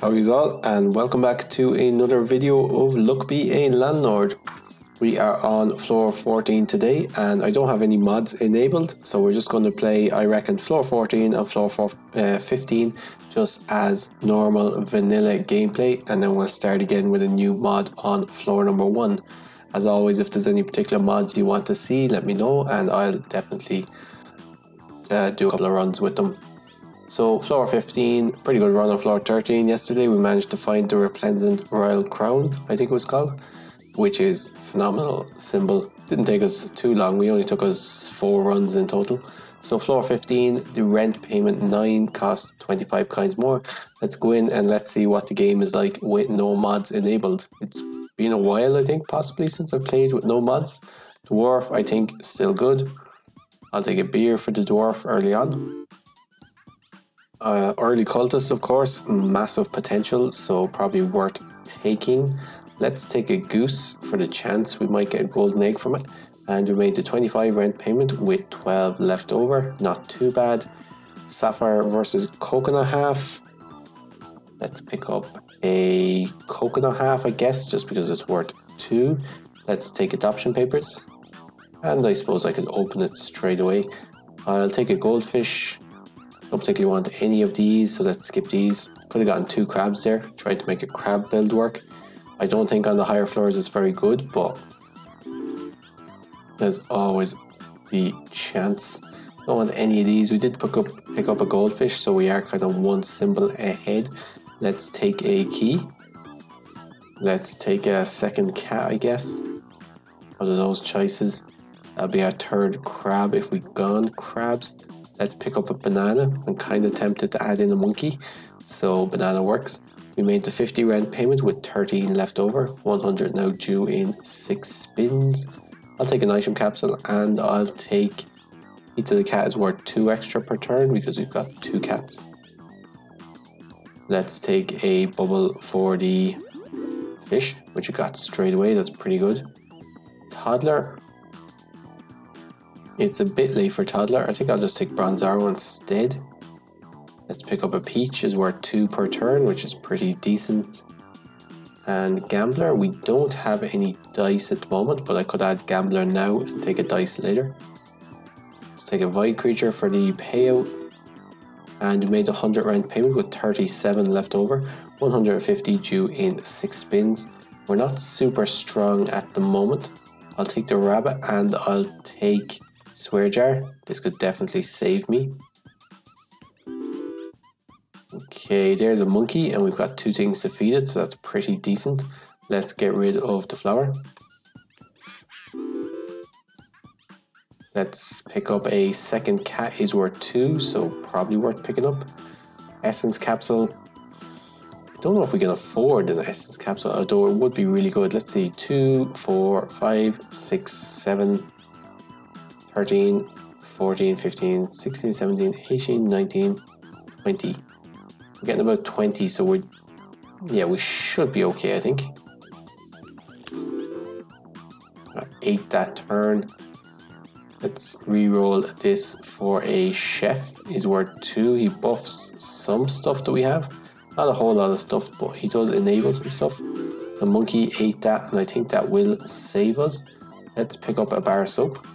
How is all, and welcome back to another video of Luck Be a Landlord. We are on floor 14 today, and I don't have any mods enabled, so we're just going to play, I reckon, floor 14 and floor 15 just as normal vanilla gameplay, and then we'll start again with a new mod on floor number 1. As always, if there's any particular mods you want to see, let me know, and I'll definitely do a couple of runs with them. So floor 15, pretty good run on floor 13. Yesterday we managed to find the Resplendent Royal Crown, I think it was called, which is phenomenal symbol. Didn't take us too long, we only took us 4 runs in total. So floor 15, the rent payment 9 cost 25 coins more. Let's go in and let's see what the game is like with no mods enabled. It's been a while, I think, possibly since I played with no mods. Dwarf, I think, still good. I'll take a beer for the dwarf early on. Early cultist, of course, massive potential, so probably worth taking. Let's take a goose for the chance we might get a golden egg from it. And we made the 25 rent payment with 12 left over, not too bad. Sapphire versus coconut half. Let's pick up a coconut half, I guess, just because it's worth 2. Let's take adoption papers. And I suppose I can open it straight away. I'll take a goldfish. Don't particularly want any of these, so let's skip these. Could have gotten 2 crabs there, tried to make a crab build work. I don't think on the higher floors it's very good, but there's always the chance. Don't want any of these. We did pick up a goldfish, so we are kind of 1 symbol ahead. Let's take a key. Let's take a second cat, I guess. Out of those choices, that'll be our 3rd crab if we've gone crabs. Let's pick up a banana. I'm kind of tempted to add in a monkey, so banana works. We made the 50 rent payment with 13 left over, 100 now due in 6 spins. I'll take an item capsule and I'll take Pizza the Cat is worth 2 extra per turn because we've got 2 cats. Let's take a bubble for the fish, which we got straight away. That's pretty good. Toddler. It's a bit late for toddler. I think I'll just take Bronzaro instead. Let's pick up a peach, is worth 2 per turn, which is pretty decent. And gambler, we don't have any dice at the moment, but I could add gambler now and take a dice later. Let's take a void creature for the payout. And we made a 100 rent payment with 37 left over, 150 due in 6 spins. We're not super strong at the moment. I'll take the rabbit and I'll take Swear Jar. This could definitely save me. Okay, there's a monkey and we've got 2 things to feed it, so that's pretty decent. Let's get rid of the flower. Let's pick up a second cat, is worth 2, so probably worth picking up. Essence capsule. I don't know if we can afford an essence capsule, although it would be really good. Let's see, 2, 4, 5, 6, 7, 13, 14, 15, 16, 17, 18, 19, 20. We're getting about 20, so we should be okay, I think. 8 that turn. Let's re-roll this for a chef, is worth 2. He buffs some stuff that we have. Not a whole lot of stuff, but he does enable some stuff. The monkey ate that, and I think that will save us. Let's pick up a bar of soap.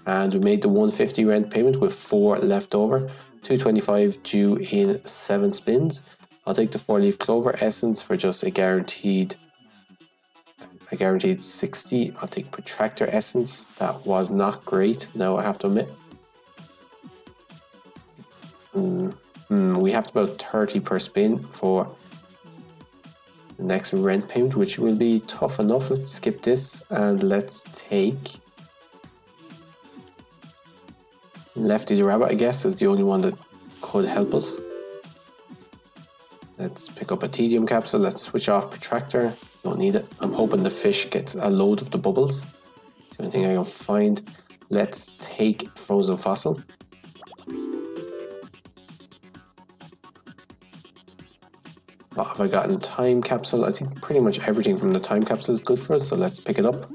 And we made the 150 rent payment with 4 left over, 225 due in 7 spins. I'll take the 4-leaf clover essence for just a guaranteed 60. I'll take protractor essence. That was not great, now I have to admit. We have about 30 per spin for the next rent payment, which will be tough enough. Let's skip this and let's take Lefty the rabbit, I guess, is the only one that could help us. Let's pick up a tedium capsule. Let's switch off protractor. Don't need it. I'm hoping the fish gets a load of the bubbles. It's the only thing I can find. Let's take frozen fossil. What have I got in time capsule? I think pretty much everything from the time capsule is good for us, so let's pick it up.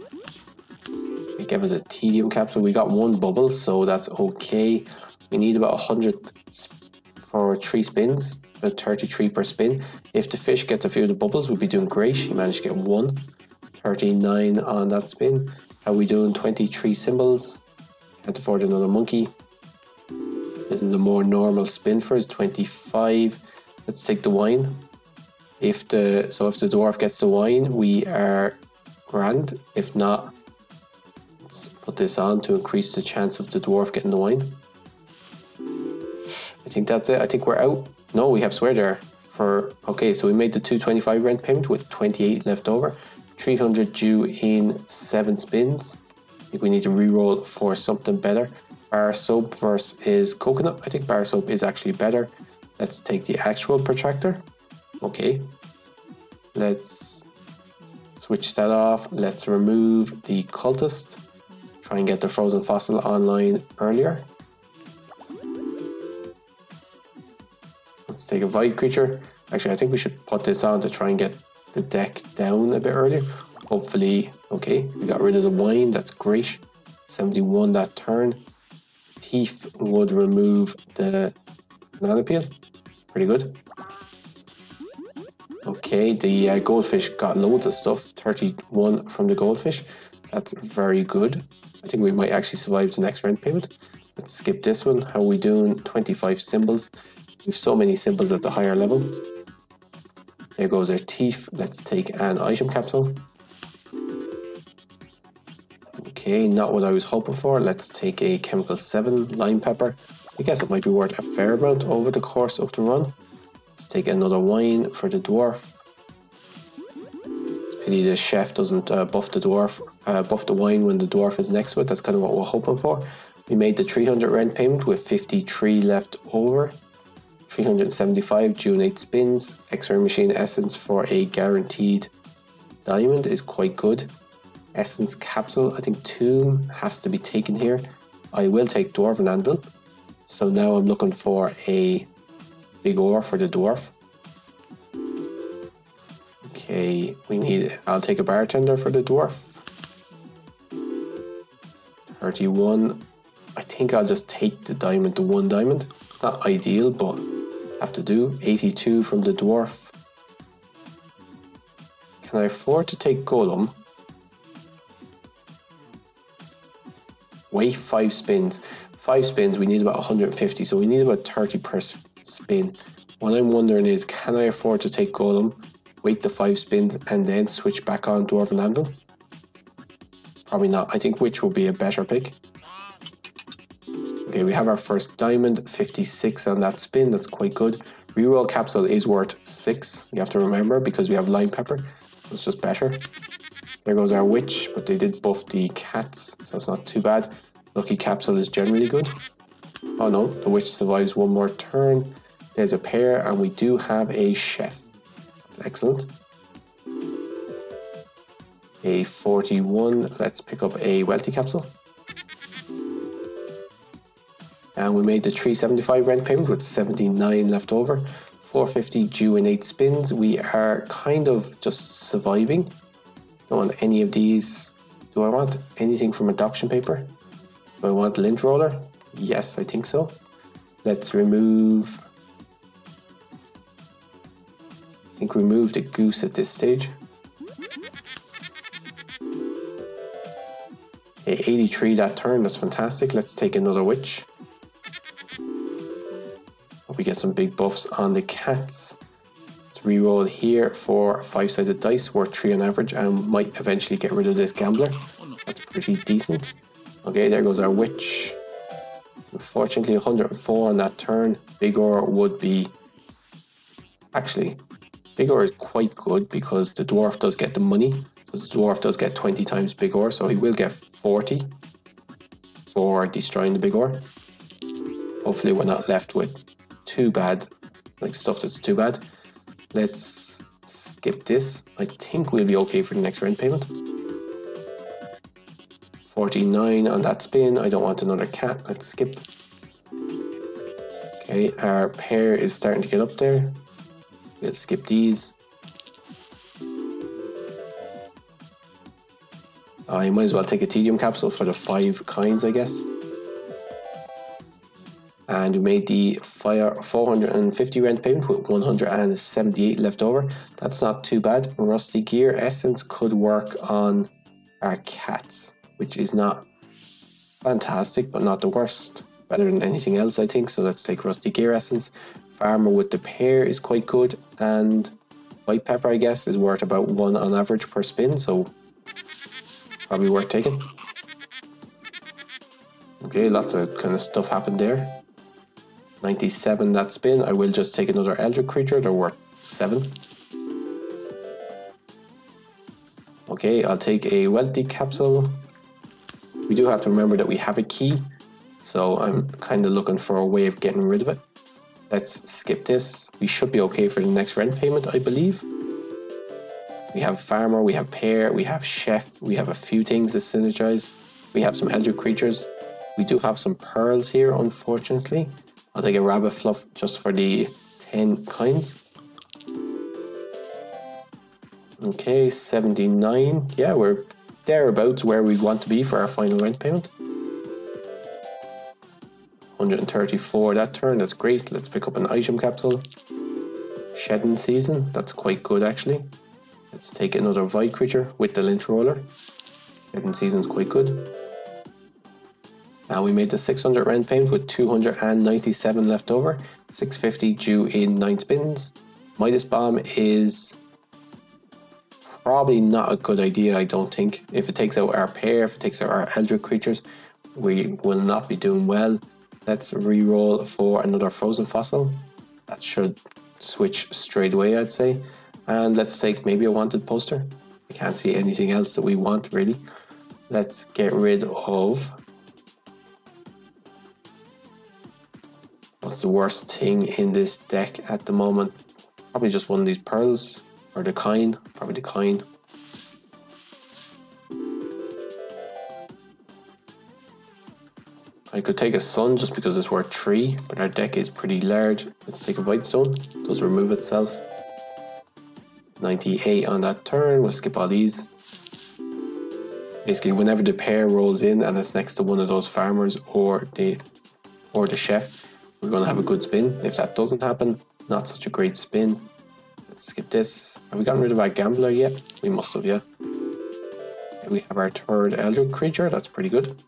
It gave us a tedium capsule. We got 1 bubble, so that's okay. We need about 100 for 3 spins, about 33 per spin. If the fish gets a few of the bubbles, we'd be doing great. He managed to get 1. 39 on that spin. How are we doing? 23 symbols. Can't afford another monkey. This is a more normal spin for us. 25. Let's take the wine. If the dwarf gets the wine, we are grand. If not, let's put this on to increase the chance of the dwarf getting the wine. I think that's it. I think we're out. No, we have swear jar for. Okay, so we made the 225 rent payment with 28 left over. 300 due in 7 spins. I think we need to re-roll for something better. Bar soap versus coconut. I think bar soap is actually better. Let's take the actual protractor. Okay. Let's switch that off. Let's remove the cultist. Try and get the frozen fossil online earlier. Let's take a void creature. Actually, I think we should put this on to try and get the deck down a bit earlier. Hopefully, okay, we got rid of the wine. That's great. 71 that turn. Thief would remove the banana peel. Pretty good. Okay, the goldfish got loads of stuff. 31 from the goldfish. That's very good. I think we might actually survive the next rent payment. Let's skip this one. How are we doing? 25 symbols. We have so many symbols at the higher level. There goes our thief. Let's take an item capsule. Okay, not what I was hoping for. Let's take a chemical 7 lime pepper. I guess it might be worth a fair amount over the course of the run. Let's take another wine for the dwarf. Pity the chef doesn't buff the wine when the dwarf is next to it. That's kind of what we're hoping for. We made the 300 rent payment with 53 left over. 375 due in 8 spins. X-ray machine essence for a guaranteed diamond is quite good. Essence capsule, I think tomb has to be taken here. I will take dwarven anvil. So now I'm looking for a big ore for the dwarf. Okay, I'll take a bartender for the dwarf. 31. I think I'll just take the diamond, the 1 diamond. It's not ideal, but have to do. 82 from the dwarf. Can I afford to take golem? Wait 5 spins. 5 spins, we need about 150, so we need about 30 per spin. What I'm wondering is, can I afford to take golem, wait the 5 spins, and then switch back on dwarven anvil? Probably not. I think witch will be a better pick. Okay, we have our first diamond, 56 on that spin. That's quite good. Reroll capsule is worth 6. You have to remember because we have lime pepper, so it's just better. There goes our witch, but they did buff the cats, so it's not too bad. Lucky capsule is generally good. Oh no, the witch survives 1 more turn. There's a pair, and we do have a chef. That's excellent. A 41. Let's pick up a wealthy capsule. And we made the 375 rent payment with 79 left over. 450 due in 8 spins. We are kind of just surviving. Don't want any of these. Do I want anything from adoption paper? Do I want lint roller? Yes, I think so. Let's remove. I think remove the goose at this stage. Okay, 83 that turn. That's fantastic. Let's take another witch. Hope we get some big buffs on the cats. Reroll here for 5-sided dice worth 3 on average, and might eventually get rid of this gambler. That's pretty decent. Okay, there goes our witch. Unfortunately, 104 on that turn. Big ore would be... Actually, big ore is quite good because the dwarf does get the money. So the dwarf does get 20 times big ore, so he will get 40 for destroying the big ore. Hopefully we're not left with too bad, like stuff that's too bad. Let's skip this. I think we'll be okay for the next rent payment. 49 on that spin. I don't want another cat. Let's skip. Okay, our pair is starting to get up there. We'll skip these. I might as well take a tedium capsule for the 5 kinds, I guess. And we made the 450 rent payment with 178 left over. That's not too bad. Rusty gear essence could work on our cats, which is not fantastic, but not the worst. Better than anything else, I think. So let's take rusty gear essence. Farmer with the pear is quite good, and white pepper, I guess, is worth about 1 on average per spin, so probably worth taking. Okay, lots of kind of stuff happened there. 97 that spin. I will just take another eldritch creature. They're worth 7. Okay, I'll take a wealthy capsule. We do have to remember that we have a key, so I'm kind of looking for a way of getting rid of it. Let's skip this. We should be okay for the next rent payment, I believe. We have farmer, we have pear, we have chef, we have a few things that synergize. We have some eldritch creatures. We do have some pearls here, unfortunately. I'll take a rabbit fluff just for the 10 kinds. Okay, 79. Yeah, we're thereabouts where we want to be for our final rent payment. 134 that turn, that's great. Let's pick up an item capsule. Shedding season, that's quite good actually. Let's take another void creature with the lynch roller. Shedding season's quite good. Now we made the 600 rent payment with 297 left over. 650 due in 9 spins. Midas Bomb is probably not a good idea, I don't think. If it takes out our pear, if it takes out our eldritch creatures, we will not be doing well. Let's re-roll for another frozen fossil. That should switch straight away, I'd say. And let's take maybe a wanted poster. I can't see anything else that we want really. Let's get rid of... What's the worst thing in this deck at the moment? Probably just one of these pearls, or the kind, probably the kind. I could take a sun just because it's worth 3, but our deck is pretty large. Let's take a white stone, it does remove itself. 98 on that turn, we'll skip all these. Basically, whenever the pair rolls in and it's next to one of those farmers or the chef, we're going to have a good spin. If that doesn't happen, not such a great spin. Let's skip this. Have we gotten rid of our gambler yet? We must have, yeah. We have our third eldritch creature, that's pretty good.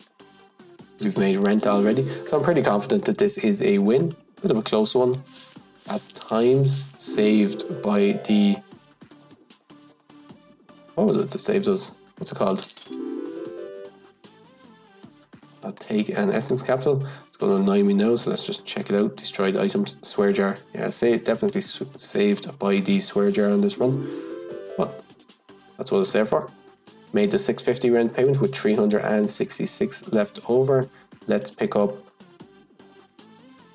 We've made rent already, so I'm pretty confident that this is a win. Bit of a close one. At times, saved by the... What was it that saved us? What's it called? I'll take an essence capsule. It's going to annoy me now, so let's just check it out. Destroyed items, swear jar. Yeah, definitely saved by the swear jar on this run. But that's what it's there for. Made the 650 rent payment with 366 left over. Let's pick up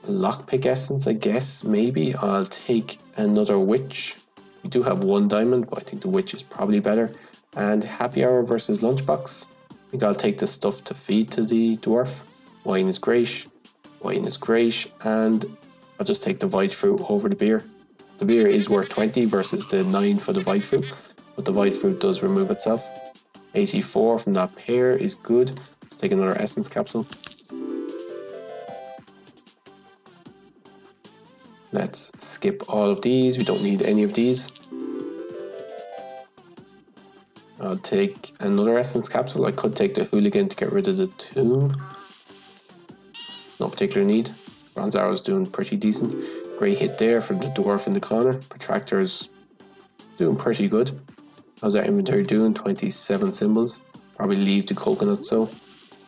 lockpick essence, I guess. Maybe I'll take another witch. We do have 1 diamond, but I think the witch is probably better. And happy hour versus lunchbox. I think I'll take the stuff to feed to the dwarf. Wine is great. Wine is great. And I'll just take the void fruit over the beer. The beer is worth 20 versus the 9 for the void fruit. But the void fruit does remove itself. 84 from that pear is good. Let's take another essence capsule. Let's skip all of these. We don't need any of these. I'll take another essence capsule. I could take the hooligan to get rid of the tomb. No particular need. Bronze arrow's doing pretty decent. Great hit there for the dwarf in the corner. Protractor's doing pretty good. How's our inventory doing? 27 symbols. Probably leave the coconut so.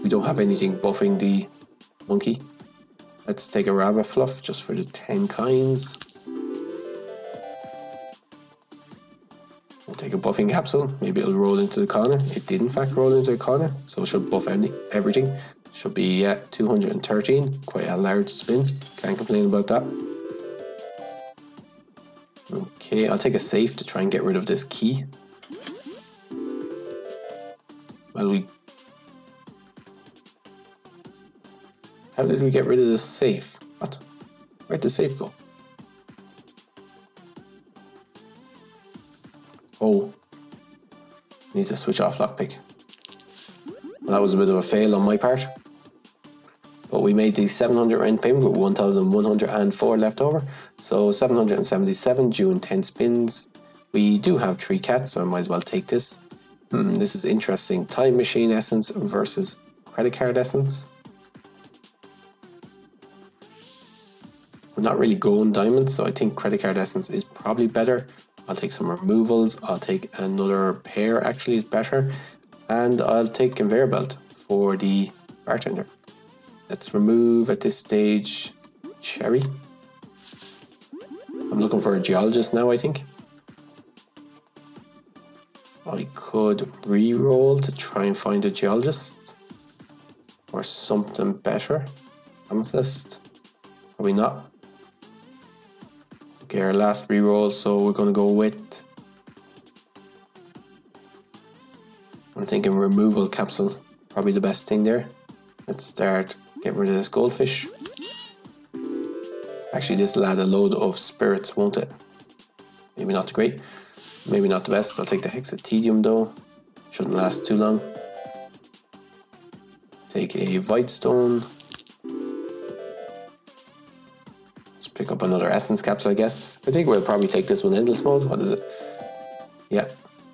We don't have anything buffing the monkey. Let's take a rabbit fluff just for the 10 kinds. We'll take a buffing capsule. Maybe it'll roll into the corner. It did in fact roll into the corner, so it should buff everything. Should be 213. Quite a large spin. Can't complain about that. Okay, I'll take a safe to try and get rid of this key. Well, how did we get rid of this safe? What? Where'd the safe go? Oh, needs to switch off lockpick. Well, that was a bit of a fail on my part. But we made the 700 rent payment with 1,104 left over. So 777 due in 10 spins. We do have 3 cats, so I might as well take this. This is interesting. Time machine essence versus credit card essence. We're not really going diamonds, so I think credit card essence is probably better. I'll take some removals. I'll take another pair, actually is better. And I'll take conveyor belt for the bartender. Let's remove at this stage cherry. I'm looking for a geologist now, I think. I could re-roll to try and find a geologist or something better. Amethyst, probably not. Okay, our last re-roll, so we're going to go with, I'm thinking removal capsule, probably the best thing there. Let's start, get rid of this goldfish. Actually, this will add a load of spirits, won't it? Maybe not great. Maybe not the best. I'll take the hexatedium though. Shouldn't last too long. Take a void stone. Let's pick up another essence capsule, I guess. I think we'll probably take this one endless mode. What is it? Yeah.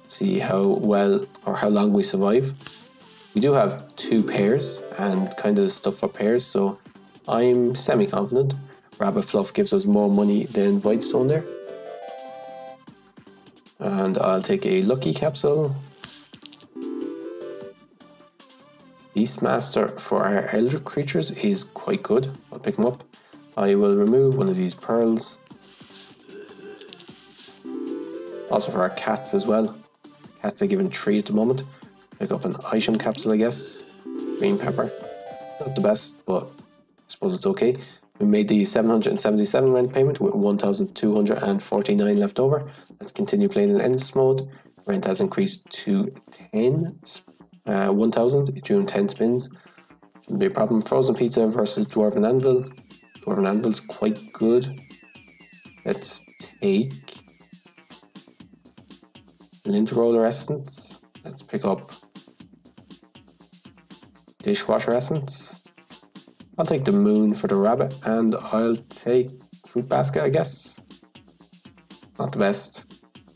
See how well or how long we survive. We do have 2 pairs and kind of stuff for pairs, so I'm semi-confident. Rabbit Fluff gives us more money than void stone there. And I'll take a lucky capsule. Beastmaster for our elder creatures is quite good. I'll pick them up. I will remove one of these pearls. Also for our cats as well. Cats are given 3 at the moment. Pick up an item capsule, I guess. Green pepper. Not the best, but I suppose it's okay. We made the 777 rent payment with 1,249 left over. Let's continue playing in endless mode. Rent has increased to 1,000 during 10 spins. Shouldn't be a problem. Frozen pizza versus dwarven anvil. Dwarven anvil's quite good. Let's take lint roller essence. Let's pick up dishwasher essence. I'll take the moon for the rabbit, and I'll take fruit basket, I guess. Not the best.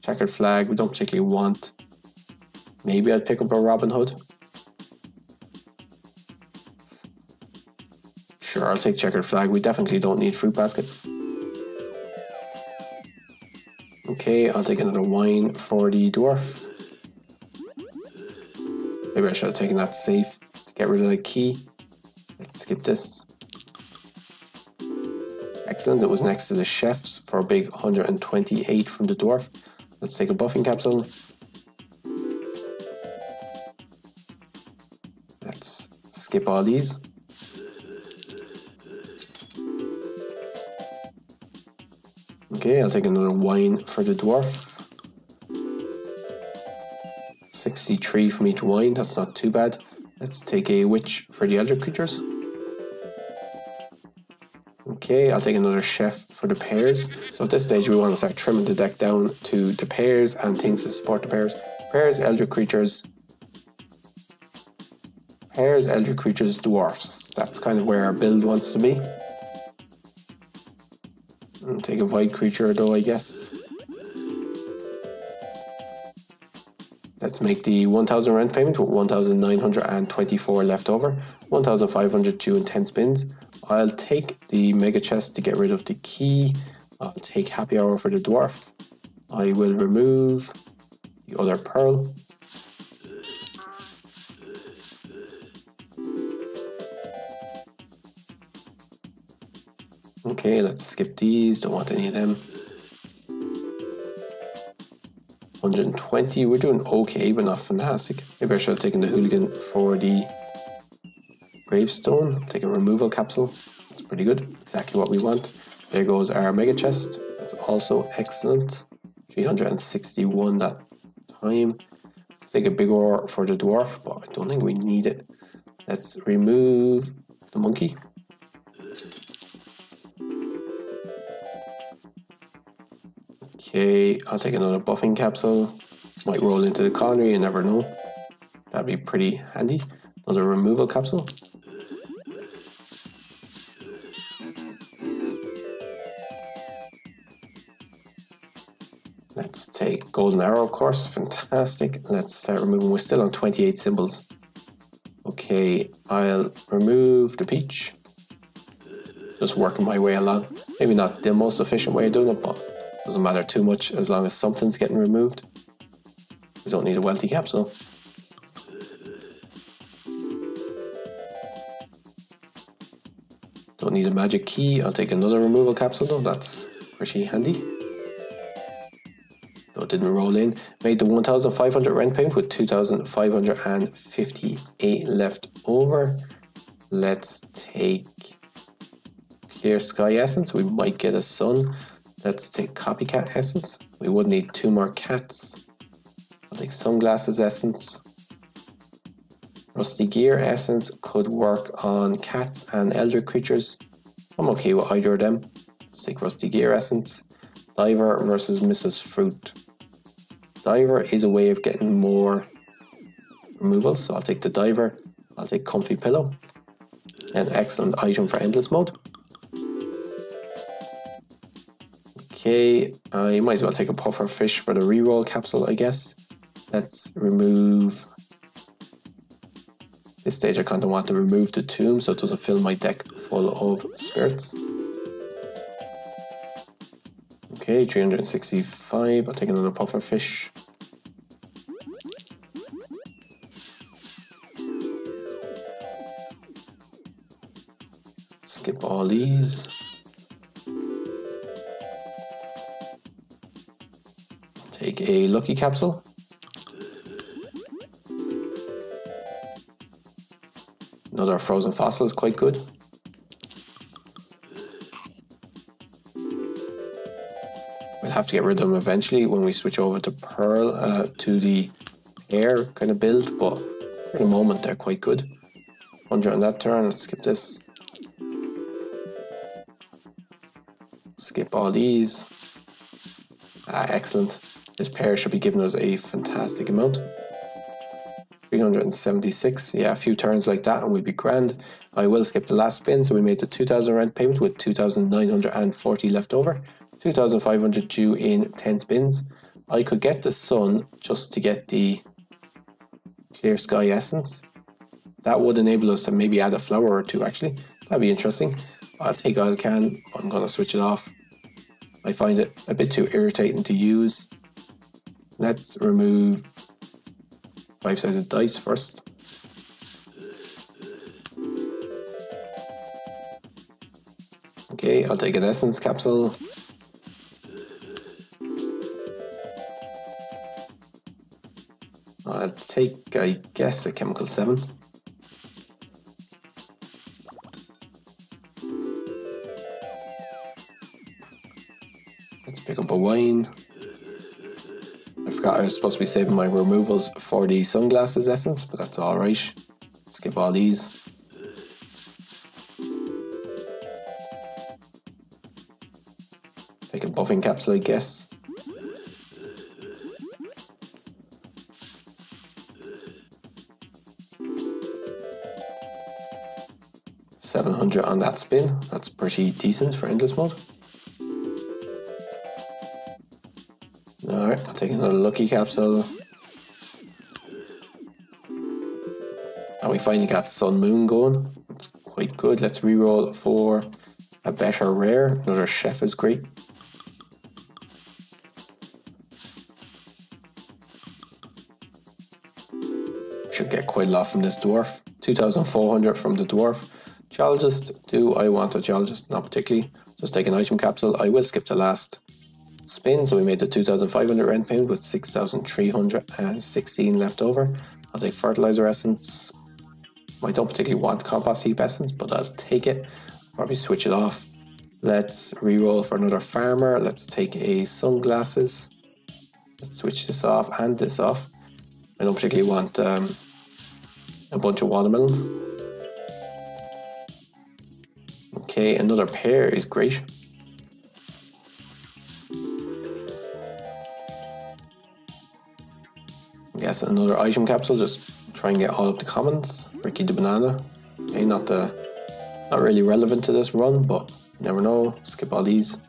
Checkered flag, we don't particularly want. Maybe I'd pick up a Robin Hood. Sure, I'll take checkered flag. We definitely don't need fruit basket. Okay, I'll take another wine for the dwarf. Maybe I should have taken that safe to get rid of the key. Let's skip this. Excellent, it was next to the chefs for a big 128 from the dwarf. Let's take a buffing capsule. Let's skip all these. Okay, I'll take another wine for the dwarf. 63 from each wine, that's not too bad. Let's take a witch for the elder creatures. Okay, I'll take another chef for the pairs. So at this stage we want to start trimming the deck down to the pairs and things to support the pairs. Pairs, elder creatures. Pairs, elder creatures, dwarfs. That's kind of where our build wants to be. I'll take a void creature though, I guess. Let's make the 1,000 rent payment with 1,924 left over. 1,500 due in 10 spins. I'll take the mega chest to get rid of the key. I'll take happy hour for the dwarf. I will remove the other pearl. Okay, let's skip these. Don't want any of them. 120, we're doing okay, but not fantastic. Maybe I should have taken the hooligan for the gravestone. Take a removal capsule. That's pretty good. Exactly what we want. There goes our mega chest. That's also excellent. 361 that time. Take a big ore for the dwarf, but I don't think we need it. Let's remove the monkey. Okay, I'll take another buffing capsule. Might roll into the colony, you never know. That'd be pretty handy. Another removal capsule. Let's take golden arrow, of course. Fantastic. Let's start removing. We're still on 28 symbols. Okay, I'll remove the peach. Just working my way along. Maybe not the most efficient way of doing it, but doesn't matter too much as long as something's getting removed. We don't need a wealthy capsule. Don't need a magic key. I'll take another removal capsule though. That's pretty handy. No, it didn't roll in. Made the 1,500 rent payment with 2,558 left over. Let's take clear sky essence. We might get a sun. Let's take copycat essence. We would need 2 more cats. I'll take sunglasses essence. Rusty gear essence could work on cats and elder creatures. I'm okay with either of them. Let's take rusty gear essence. Diver versus Mrs. Fruit. Diver is a way of getting more removals, so I'll take the diver. I'll take comfy pillow. An excellent item for endless mode. Okay, I might as well take a puffer fish for the reroll capsule, I guess. Let's remove. This stage I kind of want to remove the tomb so it doesn't fill my deck full of spirits. Okay, 365. I'll take another puffer fish. Skip all these. Take a lucky capsule. Another frozen fossil is quite good. We'll have to get rid of them eventually when we switch over to Pearl, to the Pear kind of build, but for the moment they're quite good. 100 on that turn. Let's skip this. Skip all these. Excellent. This Pear should be giving us a fantastic amount. 376, yeah, a few turns like that and we'd be grand. I will skip the last spin, so we made the 2,000 rent payment with 2,940 left over. 2,500 due in 10 spins. I could get the sun just to get the clear sky essence. That would enable us to maybe add a flower or two actually. That'd be interesting. I'll take oil can. I'm going to switch it off. I find it a bit too irritating to use. Let's remove 5-sided dice first. Okay, I'll take an essence capsule. I'll take, I guess, a chemical 7. Let's pick up a wine. I forgot I was supposed to be saving my removals for the sunglasses essence, but that's alright. Skip all these. Take a buffing capsule, I guess. $700 on that spin. That's pretty decent for endless mode. Alright, I'll take another lucky capsule. And we finally got Sun Moon going. That's quite good. Let's reroll for a better rare. Another chef is great. Should get quite a lot from this dwarf. 2,400 from the dwarf. Geologist, do I want a geologist? Not particularly. Just take an item capsule. I will skip the last spin, so we made the 2,500 rent payment with 6,316 left over. I'll take fertilizer essence. I don't particularly want compost heap essence, but I'll take it. Probably switch it off. Let's reroll for another farmer. Let's take a sunglasses. Let's switch this off and this off. I don't particularly want a bunch of watermelons. Okay, another pear is great. I guess another item capsule, just try and get all of the commons. Ricky the banana. Okay, not really relevant to this run, but you never know. Skip all these.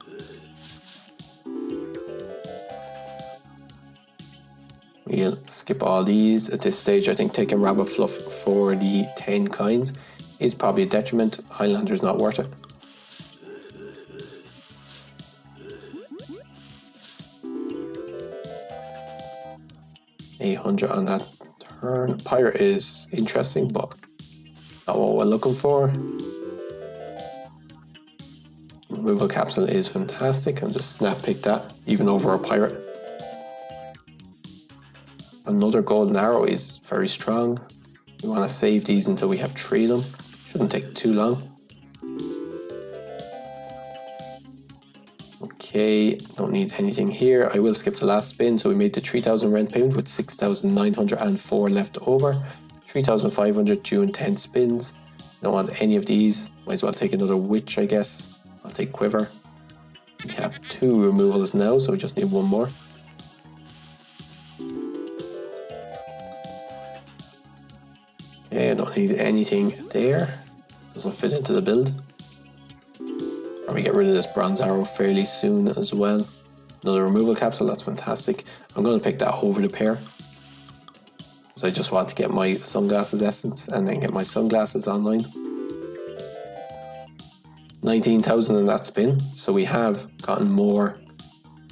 We'll skip all these. At this stage, I think taking rabbit fluff for the 10 coins is probably a detriment. Highlander's not worth it. $800 on that turn. Pirate is interesting, but not what we're looking for. Removal capsule is fantastic. I'll just snap pick that, even over a pirate. Another golden arrow is very strong. We want to save these until we have 3 of them. Shouldn't take too long. Okay, don't need anything here. I will skip the last spin. So we made the 3,000 rent payment with 6,904 left over. 3,500 due in 10 spins. Don't want any of these. Might as well take another witch, I guess. I'll take quiver. We have 2 removals now, so we just need 1 more. Okay, I don't need anything there. Doesn't fit into the build. Probably get rid of this bronze arrow fairly soon as well. Another removal capsule, that's fantastic. I'm going to pick that over the pair, because I just want to get my sunglasses essence and then get my sunglasses online. 19,000 in that spin, so we have gotten more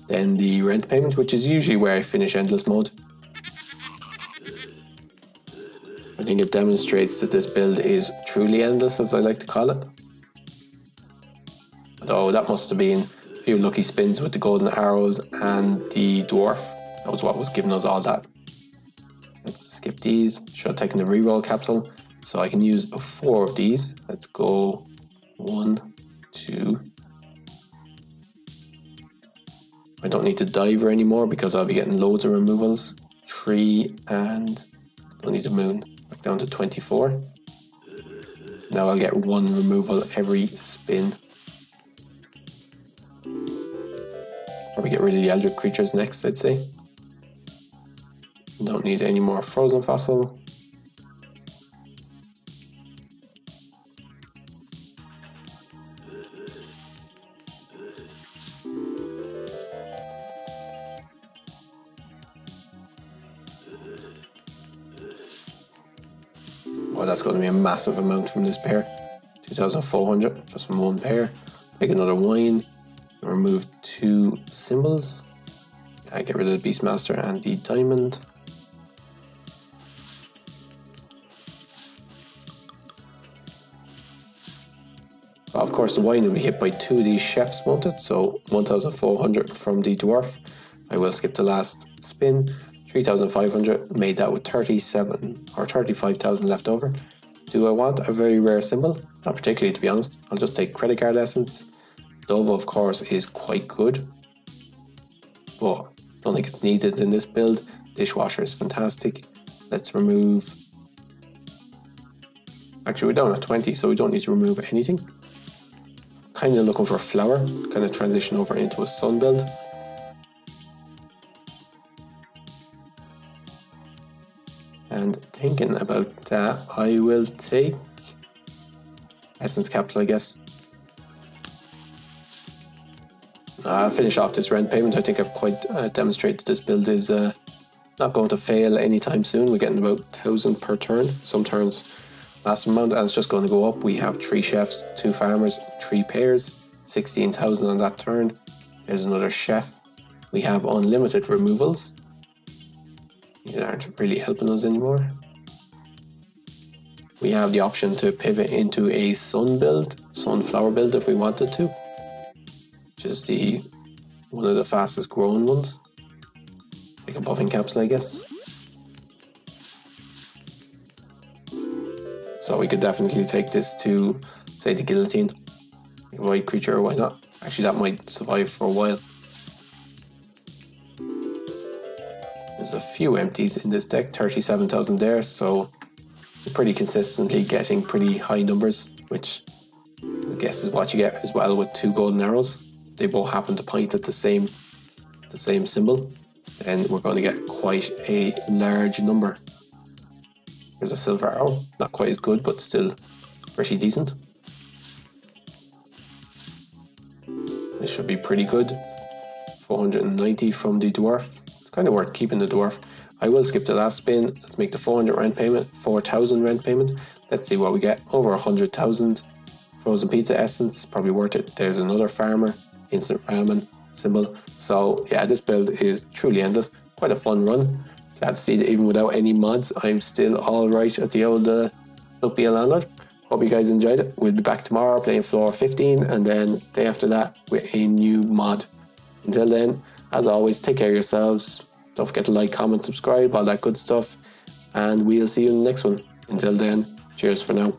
than the rent payment, which is usually where I finish endless mode. I think it demonstrates that this build is truly endless, as I like to call it. Although that must have been a few lucky spins with the golden arrows and the dwarf. That was what was giving us all that. Let's skip these. Should have taken the reroll capsule, so I can use 4 of these. Let's go 1, 2. I don't need the diver anymore because I'll be getting loads of removals. 3, and don't need the moon. Back down to 24. Now I'll get 1 removal every spin. Probably get rid of the eldritch creatures next, I'd say. Don't need any more frozen fossil. Oh, that's going to be a massive amount from this pair. 2,400 just from 1 pair. Take another wine. Remove 2 symbols. I get rid of the Beastmaster and the diamond. Of course, the wine will be hit by 2 of these chefs, won't it? So 1,400 from the dwarf. I will skip the last spin. 3,500, made that with 37 or 35,000 left over. Do I want a very rare symbol? Not particularly, to be honest. I'll just take credit card essence. Dove, of course, is quite good, but I don't think it's needed in this build. Dishwasher is fantastic. Let's remove... Actually, we're down at 20, so we don't need to remove anything. Kind of looking for a flower, kind of transition over into a sun build. And thinking about that, I will take Essence Capsule, I guess. I'll finish off this rent payment. I think I've quite demonstrated this build is not going to fail anytime soon. We're getting about 1,000 per turn. Some turns last amount, and it's just going to go up. We have 3 chefs, 2 farmers, 3 pairs, 16,000 on that turn. There's another chef. We have unlimited removals. These aren't really helping us anymore. We have the option to pivot into a sun build, sunflower build if we wanted to, which is one of the fastest growing ones. Like a buffing capsule, I guess. So we could definitely take this to, say, the guillotine. Like a white creature, why not? Actually, that might survive for a while. There's a few empties in this deck, 37,000 there, so we're pretty consistently getting pretty high numbers, which I guess is what you get as well with 2 golden arrows. They both happen to point at the same symbol, and we're going to get quite a large number. There's a silver arrow, not quite as good, but still pretty decent. This should be pretty good. 490 from the dwarf. Let's kind of worth keeping the dwarf. I will skip the last spin. Let's make the 400 rent payment, 4,000 rent payment. Let's see what we get. Over 100,000. Frozen pizza essence, probably worth it. There's another farmer, instant ramen symbol. So yeah, this build is truly endless. Quite a fun run. Glad to see that even without any mods, I'm still all right at the old Look Be a Landlord. Hope you guys enjoyed it. We'll be back tomorrow playing floor 15, and then day after that with a new mod. Until then, as always, take care of yourselves. Don't forget to like, comment, subscribe, all that good stuff. And we'll see you in the next one. Until then, cheers for now.